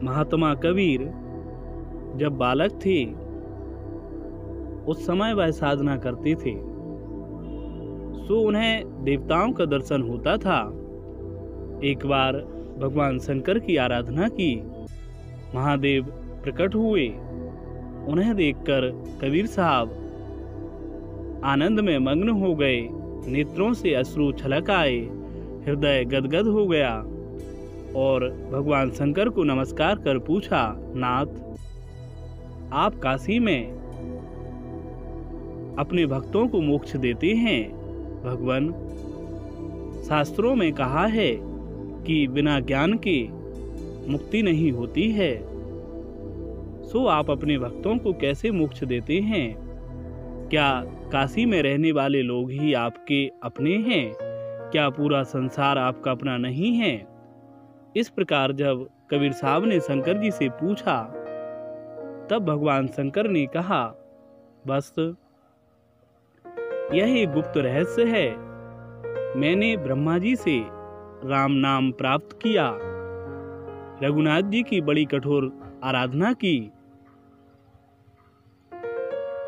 महात्मा कबीर जब बालक थे उस समय वह साधना करते थे, सो उन्हें देवताओं का दर्शन होता था। एक बार भगवान शंकर की आराधना की, महादेव प्रकट हुए। उन्हें देखकर कबीर साहब आनंद में मग्न हो गए, नेत्रों से अश्रु छलक आए, हृदय गदगद हो गया और भगवान शंकर को नमस्कार कर पूछा, नाथ, आप काशी में अपने भक्तों को मोक्ष देते हैं। भगवान, शास्त्रों में कहा है कि बिना ज्ञान के मुक्ति नहीं होती है, सो आप अपने भक्तों को कैसे मोक्ष देते हैं? क्या काशी में रहने वाले लोग ही आपके अपने हैं? क्या पूरा संसार आपका अपना नहीं है? इस प्रकार जब कबीर साहब ने शंकर जी से पूछा, तब भगवान शंकर ने कहा, बस यह एक गुप्त रहस्य है। मैंने ब्रह्मा जी से राम नाम प्राप्त किया, रघुनाथ जी की बड़ी कठोर आराधना की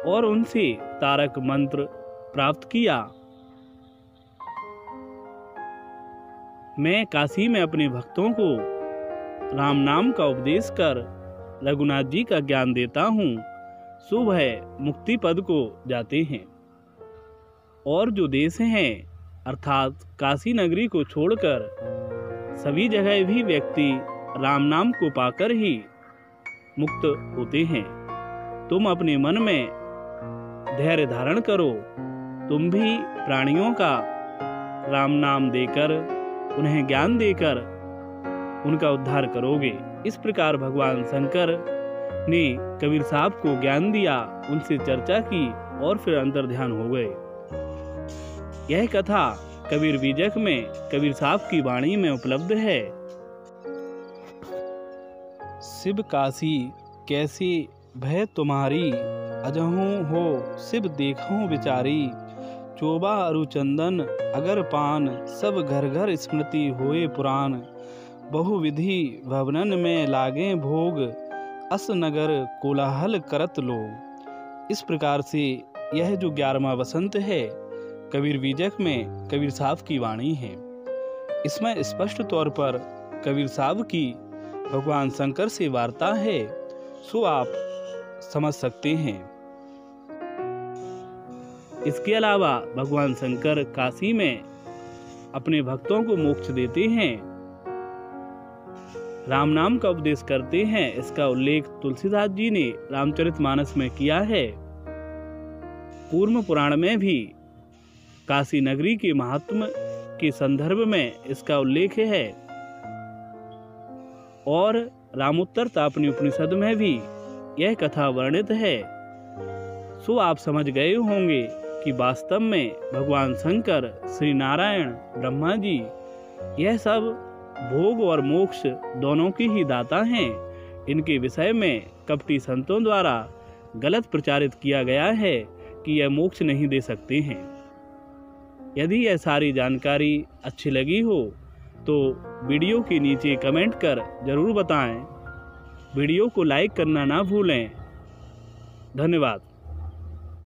और उनसे तारक मंत्र प्राप्त किया। मैं काशी में अपने भक्तों को राम नाम का उपदेश कर रघुनाथ जी का ज्ञान देता हूँ, सो वह मुक्ति पद को जाते हैं। और जो देश हैं अर्थात काशी नगरी को छोड़कर सभी जगह भी व्यक्ति राम नाम को पाकर ही मुक्त होते हैं। तुम अपने मन में धैर्य धारण करो, तुम भी प्राणियों का राम नाम देकर, उन्हें ज्ञान देकर उनका उद्धार करोगे। इस प्रकार भगवान शंकर ने कबीर साहब को ज्ञान दिया, उनसे चर्चा की और फिर अंतर ध्यान हो गए। यह कथा कबीर बीजक में कबीर साहब की वाणी में उपलब्ध है। शिव काशी कैसी भय तुम्हारी, अजहू हो शिव देखूं विचारी। चोबा अरु चंदन अगर पान, सब घर घर स्मृति होए पुराण। बहुविधि भवनन में लागे भोग, अस नगर कोलाहल करत लोग। इस प्रकार से यह जो 11वां वसंत है कबीर बीजक में कबीर साहब की वाणी है। इसमें स्पष्ट तौर पर कबीर साहब की भगवान शंकर से वार्ता है, सो आप समझ सकते हैं। इसके अलावा भगवान शंकर काशी में अपने भक्तों को मोक्ष देते हैं, राम नाम का उपदेश करते हैं। इसका उल्लेख तुलसीदास जी ने रामचरितमानस में किया है। कूर्म पुराण में भी काशी नगरी के महात्म के संदर्भ में इसका उल्लेख है और रामोत्तर तापनी उपनिषद में भी यह कथा वर्णित है। सो आप समझ गए होंगे कि वास्तव में भगवान शंकर, श्री नारायण, ब्रह्मा जी, यह सब भोग और मोक्ष दोनों की ही दाता हैं। इनके विषय में कपटी संतों द्वारा गलत प्रचारित किया गया है कि यह मोक्ष नहीं दे सकते हैं। यदि यह सारी जानकारी अच्छी लगी हो तो वीडियो के नीचे कमेंट कर जरूर बताएं। वीडियो को लाइक करना ना भूलें। धन्यवाद।